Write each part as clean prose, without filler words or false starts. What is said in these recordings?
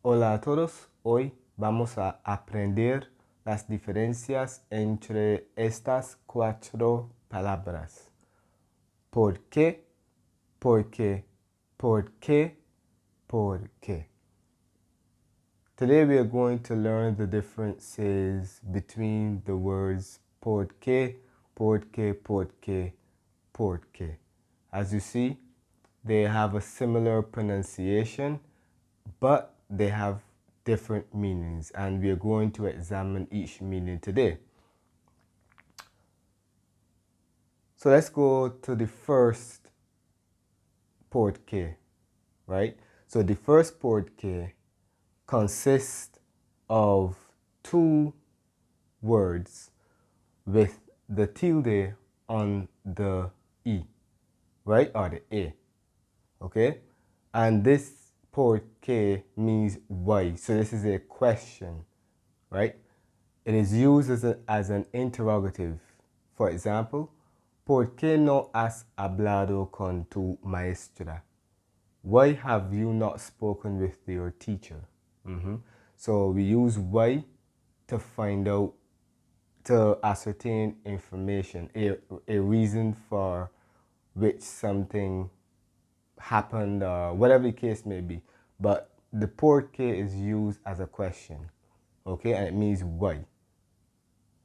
Hola a todos, hoy vamos a aprender las diferencias entre estas cuatro palabras. ¿Por qué? Porque, ¿por qué? ¿Por qué? Today we are going to learn the differences between the words por qué, porque, porque, porque. As you see, they have a similar pronunciation, but they have different meanings, and we are going to examine each meaning today. So let's go to the first porque, right? So the first porque consists of two words with the tilde on the E, right? Or the A, okay? And this porque means why. So this is a question, right? It is used as an interrogative. For example, ¿Por qué no has hablado con tu maestra? Why have you not spoken with your teacher? So we use why to find out, to ascertain information, a reason for which something happened or whatever the case may be. But the porque is used as a question, okay? And it means why.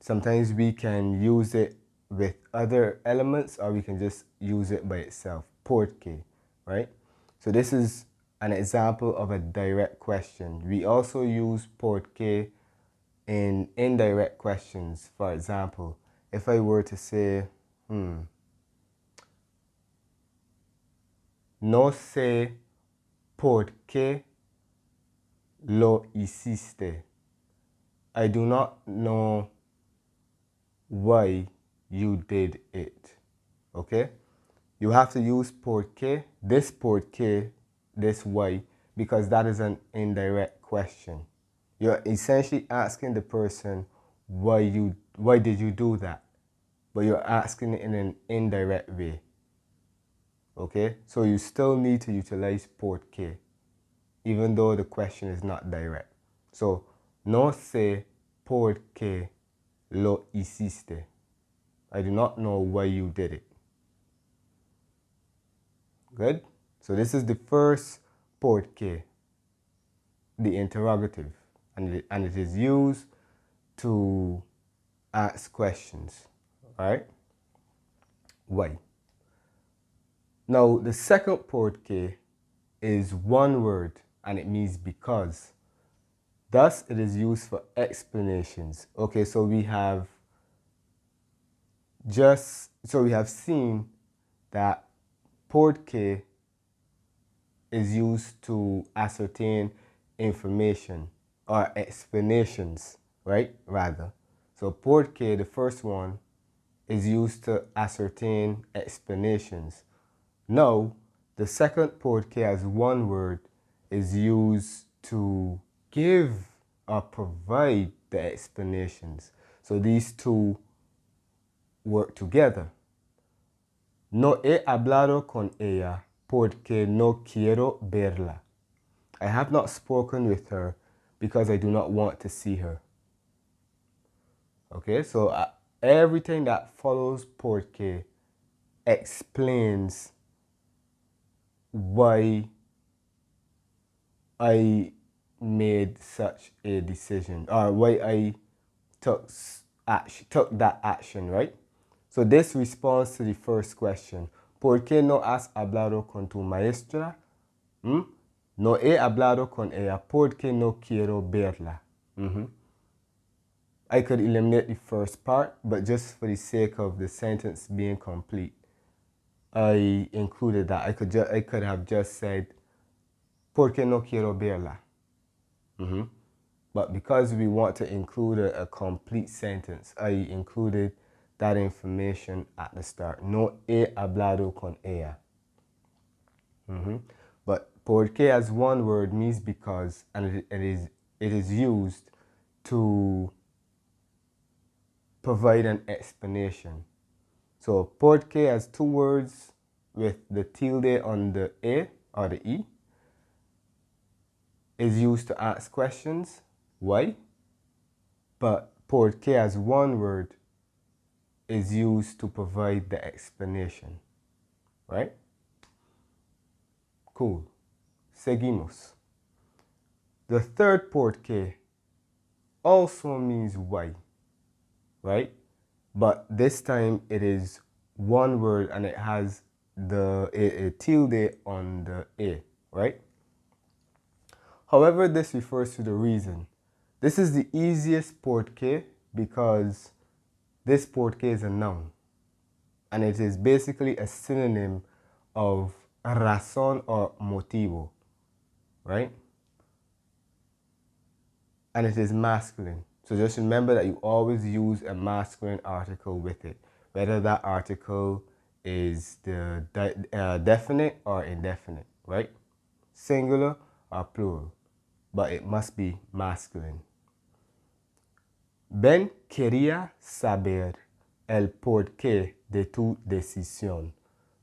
Sometimes we can use it with other elements, or we can just use it by itself. Porque, right? So this is an example of a direct question. We also use porque in indirect questions. For example, if I were to say, no sé por qué lo hiciste. I do not know why you did it. Okay? You have to use porque, this why, because that is an indirect question. You're essentially asking the person why did you do that? But you're asking it in an indirect way. Okay? So you still need to utilize porque, even though the question is not direct. So, no sé por qué lo hiciste. I do not know why you did it. Good? So this is the first porque, the interrogative, and it is used to ask questions. All right? Why? Now, the second porque is one word, and it means because. Thus, it is used for explanations. Okay, so we have seen that porque is used to ascertain information or explanations, right? Rather. So porque, the first one, is used to ascertain explanations. Now, the second porque as one word is used to give or provide the explanations. So these two work together. No he hablado con ella porque no quiero verla. I have not spoken with her because I do not want to see her. Okay, so everything that follows porque explains why I made such a decision, or why I took that action, right? So this responds to the first question. ¿Por qué no has hablado con tu maestra? No he hablado con ella porque no quiero verla. I could eliminate the first part, but just for the sake of the sentence being complete, I included that. I could have just said, porque no quiero verla. But because we want to include a complete sentence, I included that information at the start. No he hablado con ella. But porque as one word means because, and it is used to provide an explanation. So porque has two words with the tilde on the A or the E. is used to ask questions, why, but porque as one word is used to provide the explanation, right? Cool. Seguimos. The third porque also means why, right? But this time it is one word and it has a tilde on the A, right? However, this refers to the reason. This is the easiest porque because this porque is a noun and it is basically a synonym of razón or motivo, right? And it is masculine. So just remember that you always use a masculine article with it, whether that article is the definite or indefinite, right? Singular or plural, but it must be masculine. Ben quería saber el porqué de tu decisión.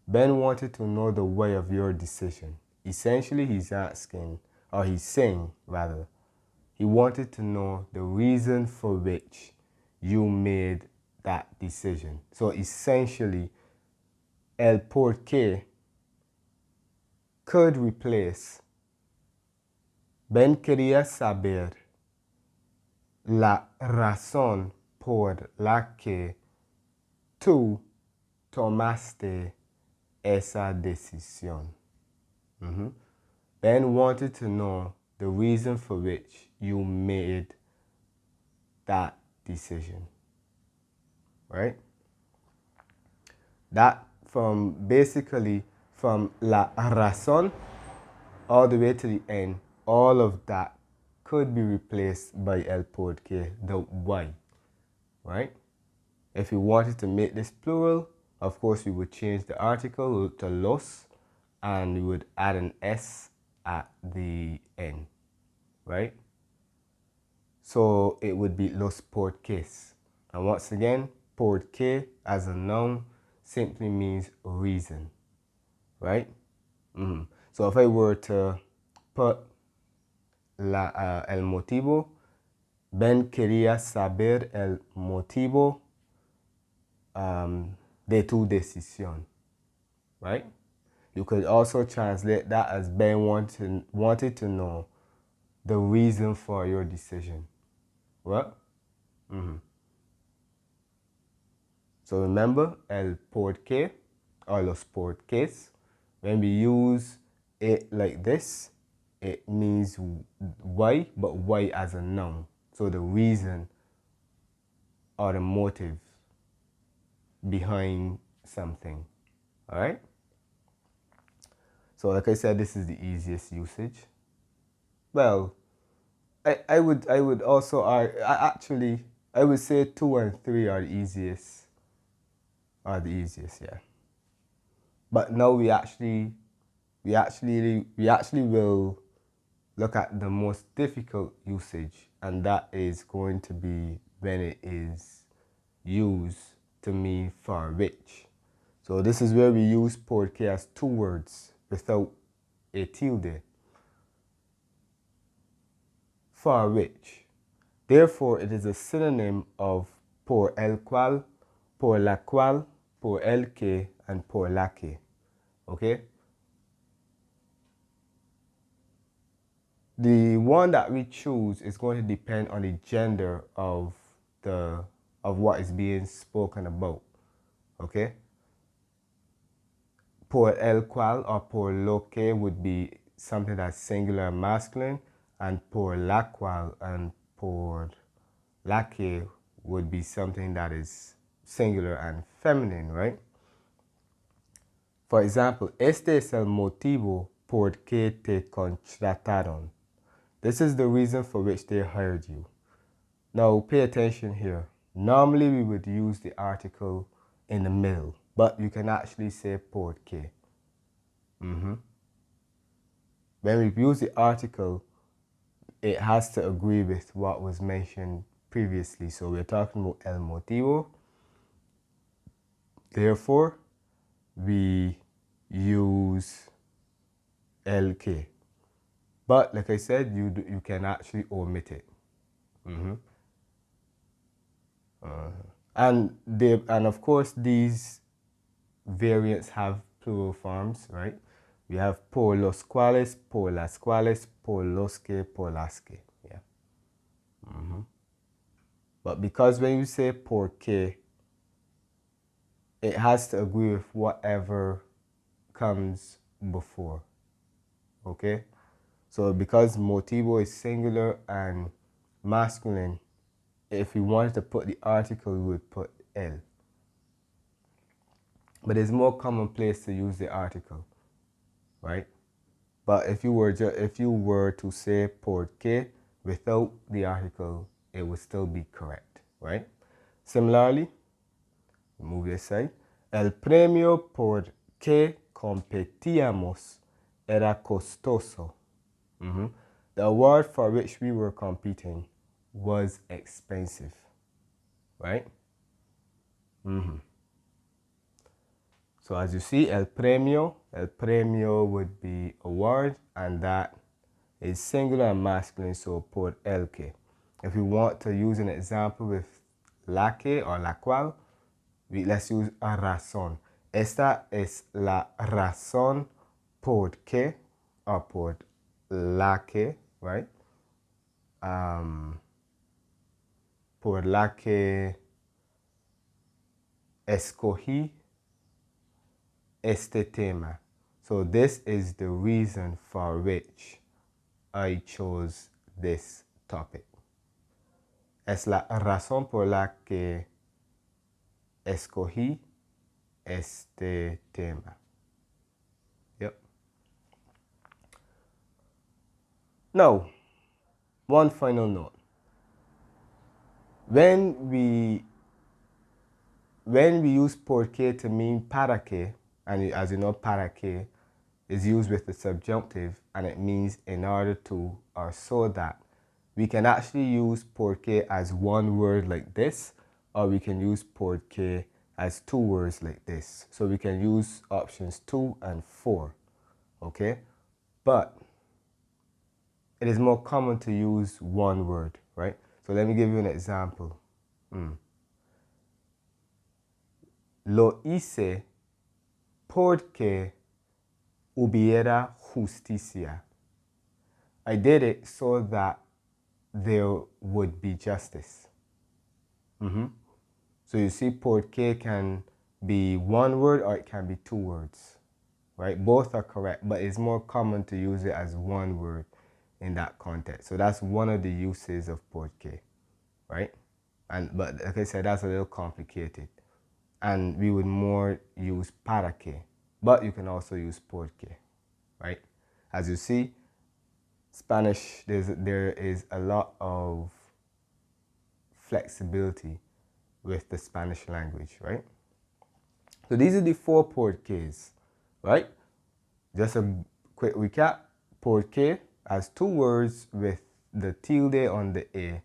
Ben wanted to know the way of your decision. Essentially, he's asking, or he's saying rather, he wanted to know the reason for which you made that decision. So essentially, el porqué could replace Ben quería saber la razón por la que tú tomaste esa decisión. Ben wanted to know the reason for which you made that decision, right? That from basically from la razón all the way to the end, all of that could be replaced by el porqué, the why, right? If we wanted to make this plural, of course we would change the article to los and we would add an s at the end, right? So it would be los porqués. And once again, porqué as a noun simply means reason, right? So if I were to put el motivo, Ben quería saber el motivo de tu decisión, right? You could also translate that as Ben wanted to know the reason for your decision. What? So remember, el porqué or los porqués, when we use it like this, it means why, but why as a noun. So the reason or the motive behind something. All right? So like I said, this is the easiest usage. Well, I would also actually I would say 2 and 3 are the easiest. Yeah. But now we actually will look at the most difficult usage, and that is going to be when it is used to mean for which. So this is where we use porque as 2 words without a tilde. For which. Therefore, it is a synonym of por el cual, por la cual, por el que, and por la que. Okay? The one that we choose is going to depend on the gender of what is being spoken about. Okay? Por el cual or por lo que would be something that's singular and masculine, and por la cual and por la que would be something that is singular and feminine, right? For example, este es el motivo por que te contrataron. This is the reason for which they hired you. Now, pay attention here. Normally, we would use the article in the middle, but you can actually say porque. When we use the article, it has to agree with what was mentioned previously. So we're talking about el motivo. Therefore, we use el que. But like I said, you can actually omit it. And of course these variants have plural forms, right? We have por los cuales, por las cuales, por los que, por las que. Yeah. But because when you say porque, it has to agree with whatever comes before. Okay? So because motivo is singular and masculine, if we wanted to put the article, we would put el. But it's more commonplace to use the article, right? But if you were to say porque without the article, it would still be correct, right? Similarly, move this side. El premio por que competíamos era costoso. The award for which we were competing was expensive, right? So as you see, el premio would be award, and that is singular and masculine, so por el que. If we want to use an example with la que or la cual, let's use a razón. Esta es la razón por qué, or por la que, right? Por la que escogí este tema. So this is the reason for which I chose this topic. Es la razón por la que escogí este tema. Yep. Now, one final note. When we use porque to mean para que, and as you know, para que is used with the subjunctive, and it means in order to or so that, we can actually use porque as one word like this, or we can use porque as two words like this. So we can use options 2 and 4, okay? But it is more common to use one word, right? So let me give you an example. Lo hice porque hubiera justicia. I did it so that there would be justice. So you see, porque can be one word or it can be two words, right? Both are correct, but it's more common to use it as one word in that context. So that's one of the uses of porque, right? But like I said, that's a little complicated. And we would more use para que, but you can also use porque, right? As you see, Spanish, there is a lot of flexibility with the Spanish language, right? So these are the 4 porqués, right? Just a quick recap. Porque has 2 words with the tilde on the A,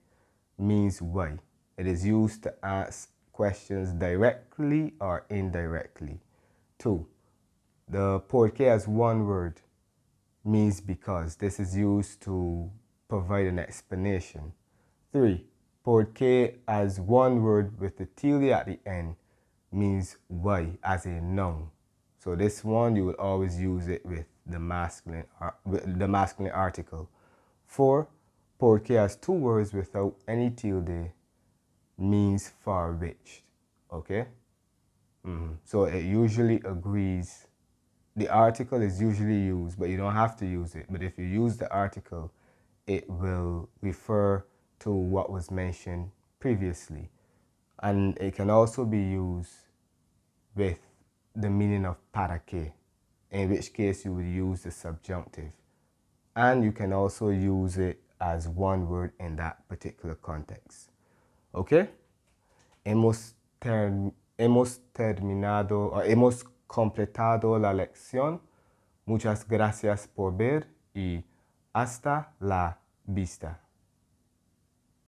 means why. It is used to ask questions directly or indirectly. 2, the porque has 1 word, means because. This is used to provide an explanation. 3, porque as 1 word with the tilde at the end, means why as a noun. So this one, you will always use it with the masculine article. 4, porque has 2 words without any tilde, means for which. Okay? So it usually agrees. The article is usually used, but you don't have to use it. But if you use the article, it will refer to what was mentioned previously. And it can also be used with the meaning of para que, in which case you would use the subjunctive. And you can also use it as one word in that particular context. Okay? Hemos terminado, o hemos completado la lección. Muchas gracias por ver y hasta la vista.